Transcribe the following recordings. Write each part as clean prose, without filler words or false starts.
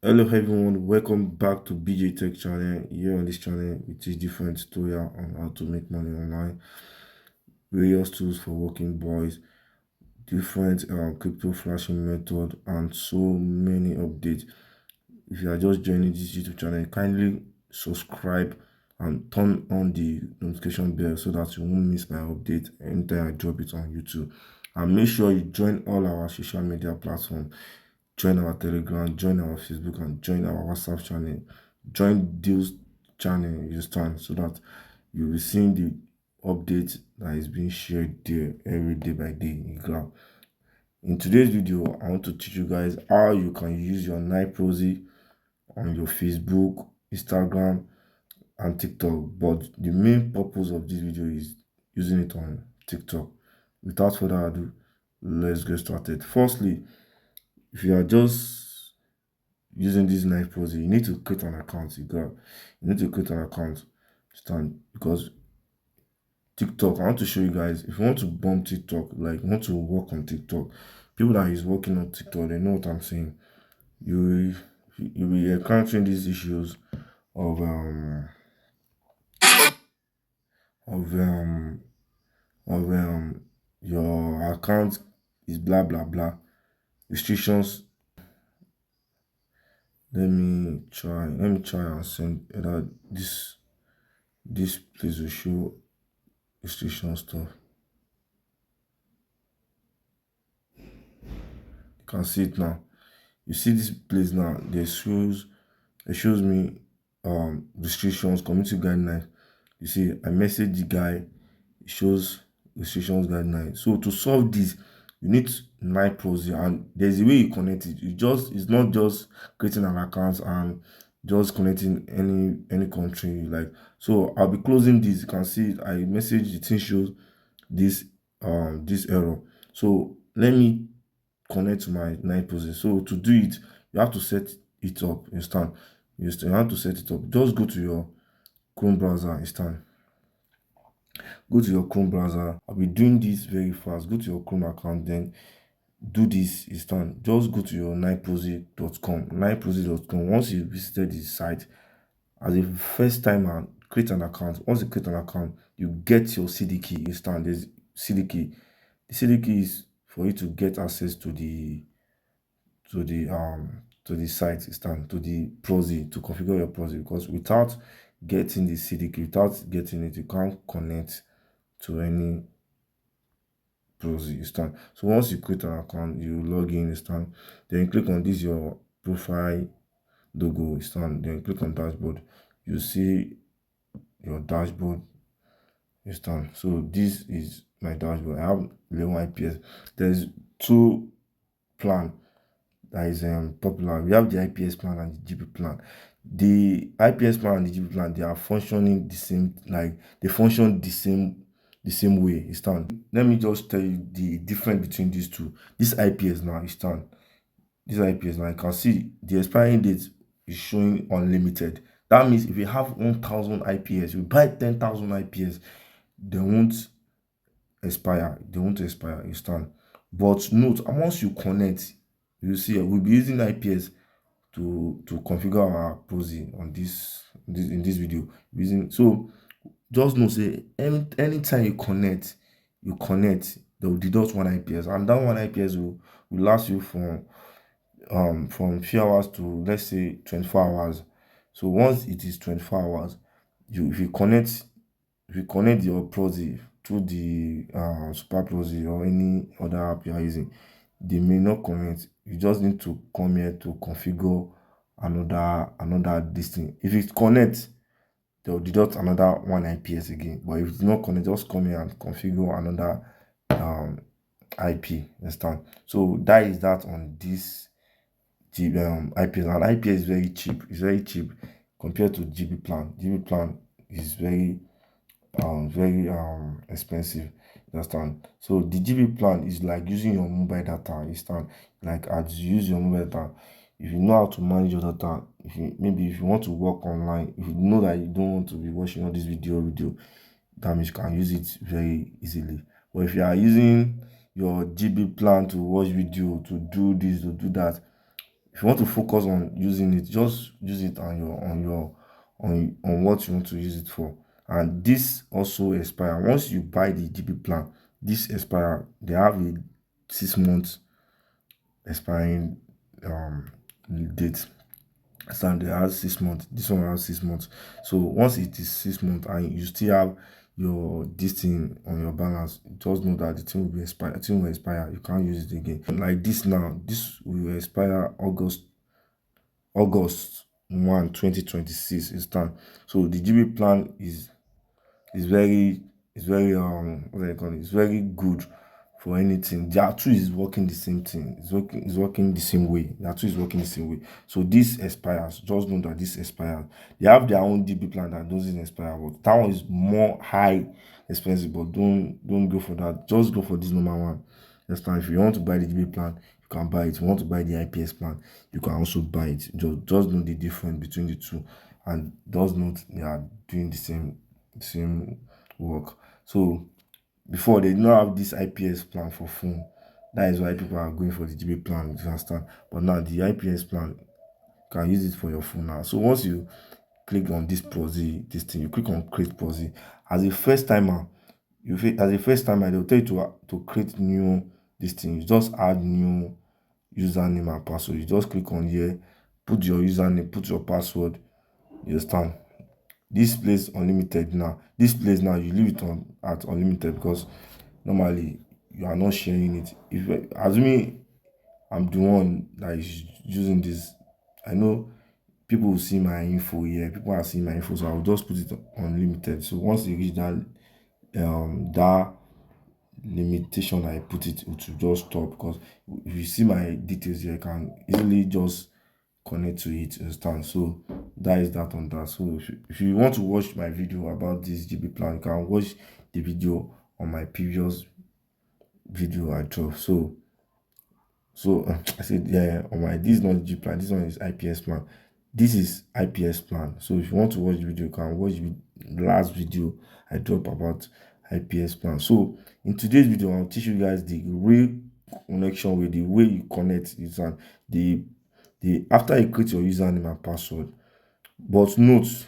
Hello everyone, welcome back to BJ Tech channel. Here on this channel, it is different tutorial on how to make money online, various tools for working boys, different crypto flashing method, and so many updates. If you are just joining this YouTube channel, kindly subscribe and turn on the notification bell so that you won't miss my update anytime I drop it on YouTube. And make sure you join all our social media platforms. Join our Telegram, join our Facebook, and join our WhatsApp channel. Join those channel you stand so that you'll be seeing the update that is being shared there every day by day in Grab. In today's video, I want to teach you guys how you can use your 9Proxy on your Facebook, Instagram, and TikTok. But the main purpose of this video is using it on TikTok. Without further ado, let's get started. Firstly, if you are just using this 9Proxy, you need to create an account. You need to create an account, because TikTok, I want to show you guys, if you want to bomb TikTok, like you want to work on TikTok, people that is working on TikTok, they know what I'm saying. You'll be encountering these issues of of um your account is blah blah blah, restrictions. Let me try and send that this place will show restriction stuff. You can see it now. You see this place now, it shows me restrictions, community guidelines. You see, I message the guy, it shows restrictions guidelines. So to solve this, you need 9Proxy, and there's a way you connect it. It's not just creating an account and just connecting any country like. So I'll be closing this. You can see I message, the thing shows this this error. So let me connect to my 9Proxy. So to do it, you have to set it up instant. You have to set it up. Just go to your Chrome browser instant. Go to your Chrome browser. I'll be doing this very fast. Go to your Chrome account, then do this instant. Just go to your 9proxy.com. 9proxy.com. Once you visited the site, as a first timer, create an account. Once you create an account, you get your CD key instant. There's CD key. The CD key is for you to get access to the site instant, to the proxy, to configure your proxy, because without getting the CD key, without getting it, you can't connect to any proxy instant. So once you create an account, you log in instant, then you click on this your profile logo instant, then click on dashboard. You see your dashboard instant. So this is my dashboard. I have 11 IPS. There's two plan that is popular. We have the IPS plan and the GB plan. The IPS plan and the GB plan, they are functioning the same, like they function the same way. Let me just tell you the difference between these two. This IPS now is done. This IPS now, you can see the expiring date is showing unlimited. That means if you have 1,000 IPS, you buy 10,000 IPS, they won't expire. They won't expire instant. But note, once you connect, you see we'll be using IPS to configure our proxy on this in this video. So just know, say anytime you connect, they will deduct one IPS, and that one IPS will last you from few hours to, let's say, 24 hours. So once it is 24 hours, if you connect your proxy through the super proxy or any other app you are using, they may not connect. You just need to come here to configure another this thing. If it connects, they'll deduct another one IPS again. But if it's not connect, just come here and configure another IP. Understand? So that is that on this IPS. And IPS is very cheap. It's very cheap compared to GB plan. GB plan is very expensive. Understand? So the GB plan is like using your mobile data. Understand? Like as you use your mobile data, if you know how to manage your data, if you want to work online, if you know that you don't want to be watching all this video, that means you can use it very easily. But if you are using your GB plan to watch video, to do this, to do that, If you want to focus on using it, just use it on what you want to use it for. And this also expire once you buy the GB plan. This expire. They have a 6 months expiring date. So they have 6 months. This one has 6 months. So once it is 6 months and you still have your this thing on your balance, just know that the thing will be expired. The thing will expire. You can't use it again. Like this now, this will expire August 1, 2026 is time. So the GB plan is very what do I call it? It's very good for anything. The two is working the same thing. It's working the same way. The two is working the same way. So this expires. Just know that this expires. They have their own DB plan that doesn't expire, but that one is more high expensive. But don't go for that. Just go for this number one. That's fine. If you want to buy the GB plan, you can buy it. If you want to buy the IPS plan, you can also buy it. Just know the difference between the two, and does not they are doing the same work. So before they did not have this IPS plan for phone. That is why people are going for the GB plan, you understand? But now the IPS plan, you can use it for your phone now. So once you click on this Proxy, this thing, you click on create Proxy. As a first timer, they'll tell you to create new this thing. You just add new username and password. You just click on here, put your username, put your password. You understand? This place unlimited now. This place now you leave it on at unlimited because normally you are not sharing it. If assuming I'm the one that is using this, I know people will see my info here. People are seeing my info, so I'll just put it on unlimited. So once you reach that limitation I put it will just stop because if you see my details here, you can easily just connect to it, understand? So that is that on that. So if you want to watch my video about this GB plan, you can watch the video on my previous video I dropped. So I said, yeah, on my this is not G plan, this one is IPS plan. This is IPS plan. So if you want to watch the video, you can watch the last video I dropped about IPS plan. So in today's video, I'll teach you guys the real connection with the way you connect it, and the after you create your username and password. But note,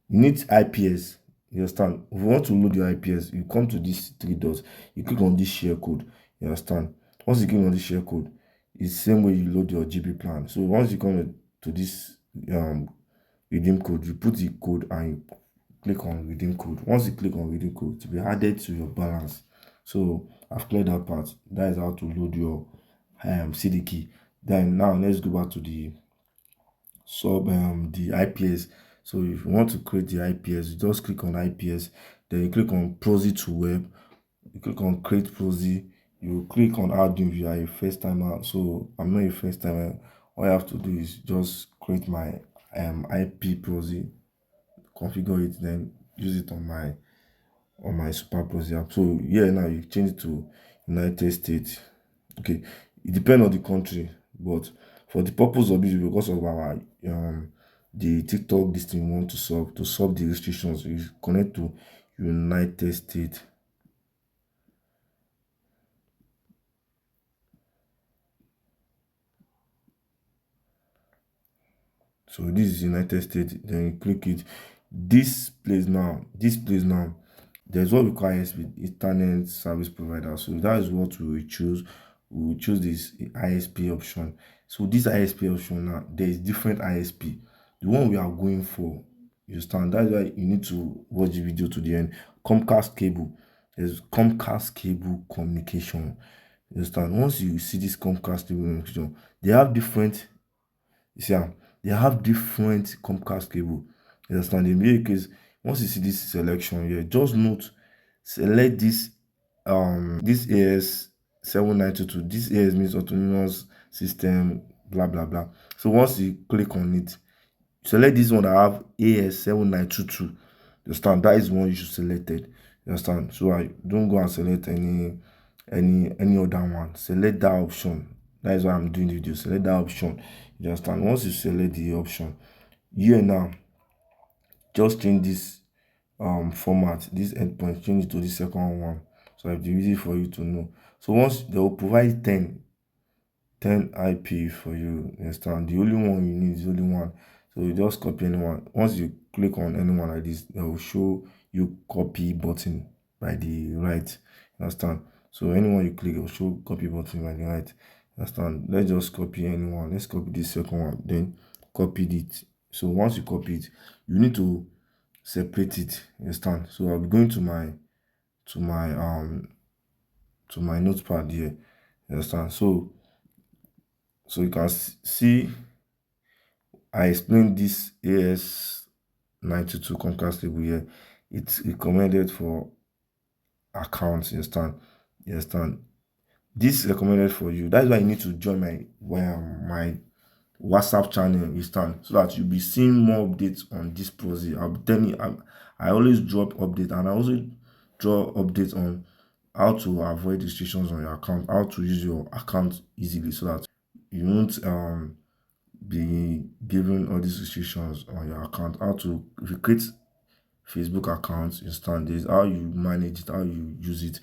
you need IPS. You understand? If you want to load your IPS, you come to these three dots, you click on this share code. You understand? Once you click on this share code, it's the same way you load your GB plan. So once you come to this redeem code, you put the code and you click on redeem code. Once you click on redeem code, to be added to your balance. So I've cleared that part. That is how to load your CD key. Then now let's go back to the the IPS. So if you want to create the IPS, you just click on IPS, then you click on Proxy to web, you click on create Proxy, you click on add if you are a first timer. So I'm not a first timer. All I have to do is just create my IP Proxy, configure it, then use it on my Super Proxy app. So yeah, now you change it to United States. Okay, it depends on the country, but for the purpose of this, because of our the TikTok this thing we want to solve the restrictions, we connect to United States. So this is United States, then you click it. This place now, there's what we call ISP, Internet Service Provider. So that is what we will choose. We will choose this ISP option. So this ISP option now, there is different ISP. The one we are going for, you understand? That's why you need to watch the video to the end. Comcast cable. There's Comcast cable communication. You understand? Once you see this Comcast cable communication, they have different. You see, they have different Comcast cable. You understand? In many cases, once you see this selection here, just note, select this AS7922. This AS means autonomous system, blah blah blah. So once you click on it, select this one that have AS7922. You understand? That is one you should select it. You understand? So I don't go and select any other one. Select that option. That is why I'm doing the video. Select that option. You understand? Once you select the option, here now, just change this format, this endpoint, change it to the second one. So it's easy for you to know. So once they will provide 10 10 IP for you. You understand? The only one you need is only one. So you just copy anyone. Once you click on anyone like this, it will show you copy button by the right. You understand? So anyone you click, it will show copy button by the right. You understand? Let's just copy anyone. Let's copy this second one. Then copy it. So once you copy it, you need to separate it. You understand? So I'll be going to my notepad here. You understand? So you can see I explained this AS92 Comcast table here. It's recommended for accounts. You understand? You understand? This is recommended for you. That's why you need to join my WhatsApp channel. You understand? So that you'll be seeing more updates on this Proxy. I'll be telling you, I always drop updates, and I also draw updates on how to avoid restrictions on your account, how to use your account easily, so that you won't be given all these restrictions on your account. How to, if you create Facebook accounts, instant this, how you manage it, how you use it,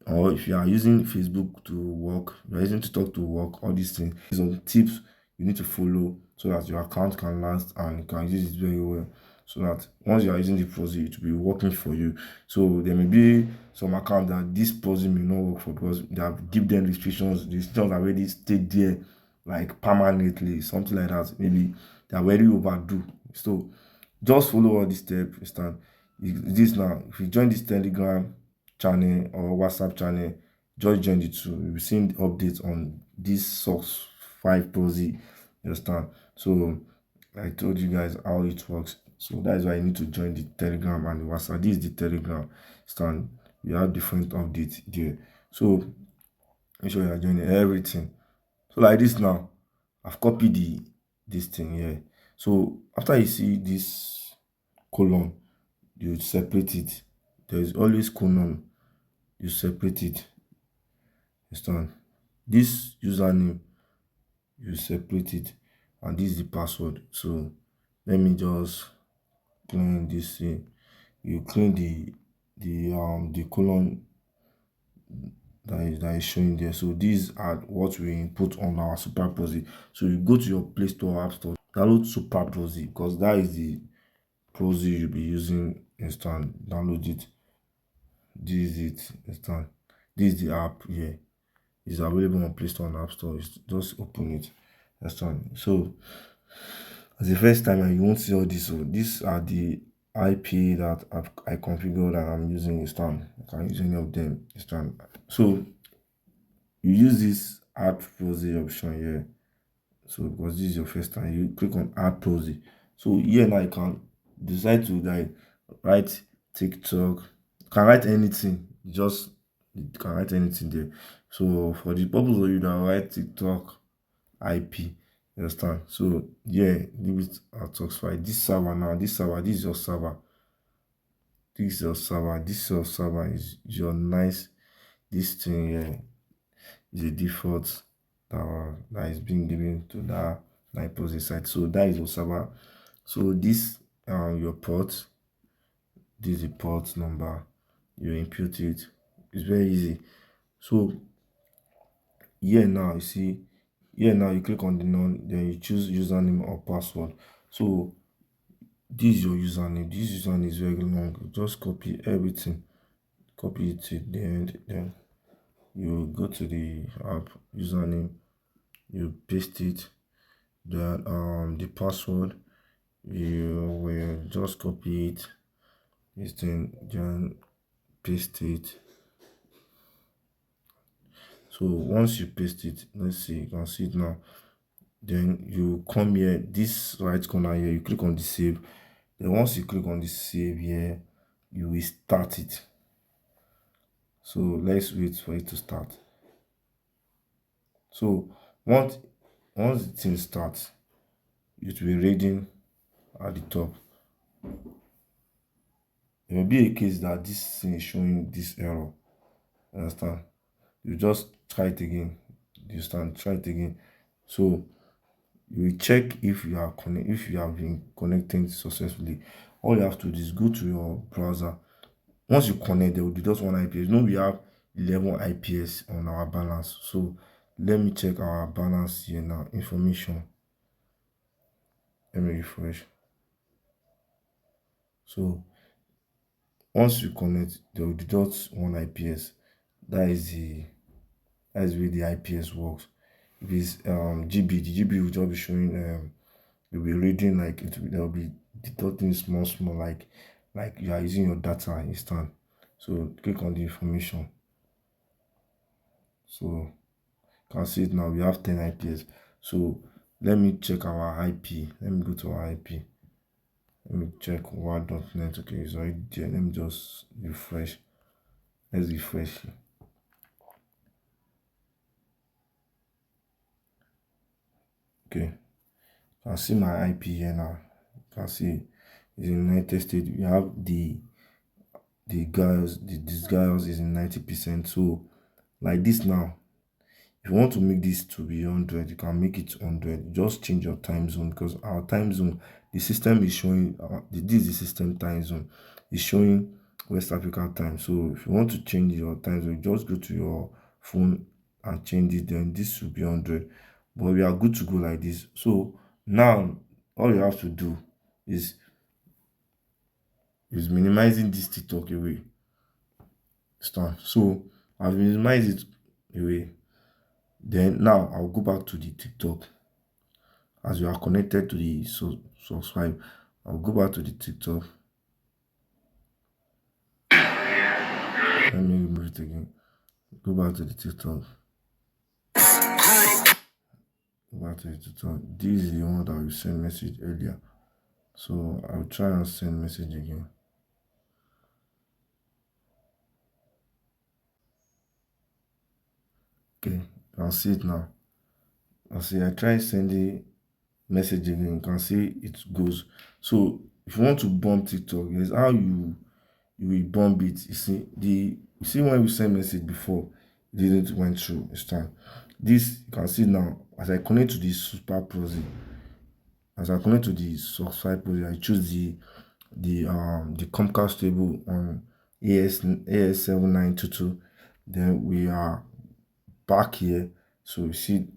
or if you are using Facebook to work, you're using TikTok to work, all these things. Some tips you need to follow so that your account can last and you can use it very well. So that once you are using the Proxy, it will be working for you. So there may be some account that this Proxy may not work for because they have give them restrictions. The restrictions already stayed there like permanently, something like that. Maybe they are very overdue. So just follow all these steps. Understand? This now, if you join this Telegram channel or WhatsApp channel, just join the two. You'll be seeing updates on this Source 5 Proxy. You understand? So I told you guys how it works. So that is why you need to join the Telegram and the WhatsApp. This is the Telegram. Stand. We have different updates there. So make sure you are joining everything. So like this now, I've copied this thing here. So after you see this column, you separate it. There is always column. You separate it. Understand? This username, you separate it, and this is the password. So let me just clean this thing. You clean the column that is showing there. So these are what we input on our Super Proxy. So you go to your Play Store, App Store, download Super Proxy because that is the Proxy you'll be using. Instant, download it. This is it. Instant. This is the app here. It's available on Play Store and App Store. Just open it. Understand? So as the first time, and you won't see all this. So these are the IP that I configured and I'm using. Understand? I can use any of them. Understand? So you use this add Proxy option here. So because this is your first time, you click on add Proxy. So here now you can decide to like write TikTok. You can write anything. You can write anything there. So for the purpose of you that write TikTok IP, you understand? So yeah, leave it at Toxfy. This server now, this is your server. This is your server. This is your server is your nice. This thing here is a default that is being given to that 9Proxy site. So that is your server. So this your port. This is the port number. You input it. It's very easy. So here now you see, here now you click on the none, then you choose username or password. So this is your username. This username is very long. Just copy everything, copy it to the end, then you go to the app username, you paste it, then the password you will just copy it, this thing, then paste it. So once you paste it, let's see, you can see it now. Then you come here, this right corner here, you click on the save. Then once you click on the save here, you will start it. So let's wait for it to start. So once the thing starts, it will be reading at the top. There may be a case that this thing is showing this error. Understand? You just try it again. You understand? Try it again. So you will check if you are if you have been connecting successfully. All you have to do is go to your browser. Once you connect, there will be just one IPS. You know we have 11 IPS on our balance. So let me check our balance here now. Information. Let me refresh. So once you connect, they will deduct one IPS. That is where the IPS works. If it's GB, the GB will just be showing you'll be reading like they'll be deducting small like you are using your data instant. So click on the information. So you can see it now. We have 10 IPS. So let me check our IP. Let me go to our IP. Let me check word.net. Okay, it's already there. Let me just refresh. Let's refresh. Okay, you can see my IP here now. You can see it's in United States. We have this guys is in 90%. So like this now, if you want to make this to be 100, you can make it 100. Just change your time zone, because our time zone, the system is showing this is the system time zone. It's showing West Africa time. So if you want to change your time zone, just go to your phone and change it. Then this will be 100. But we are good to go like this. So now all you have to do is minimizing this TikTok away. Start. So I've minimized it away. Then now I'll go back to the TikTok. As you are connected to the subscribe, I'll go back to the TikTok. Let me remove it again. Go back to the TikTok. Go back to the TikTok. This is the one that we sent message earlier. So I'll try and send message again. Okay, you can see it now. I try sending message again. You can see it goes. So if you want to bump TikTok, here's how you will bump it. You see when we send message before, it didn't went through this time. This you can see now. As I connect to this super Proxy, as I connect to the subscribe Proxy, I choose the Comcast table on AS7922. Then we are back here. So you see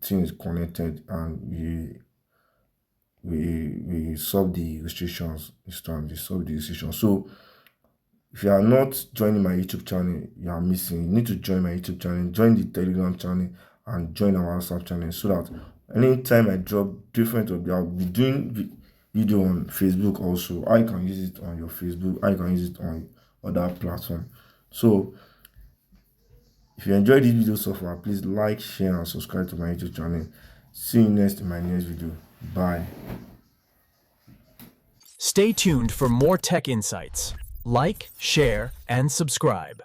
things connected, and we solve the restrictions this time. We solve the restrictions. So if you are not joining my YouTube channel, you are missing. You need to join my YouTube channel, join the Telegram channel, and join our WhatsApp channel, so that anytime I drop different of I'll be doing video on Facebook also. I can use it on your Facebook. I can use it on other platforms. So if you enjoyed this video so far, please like, share, and subscribe to my YouTube channel. See you next in my next video. Bye. Stay tuned for more tech insights. Like, share, and subscribe.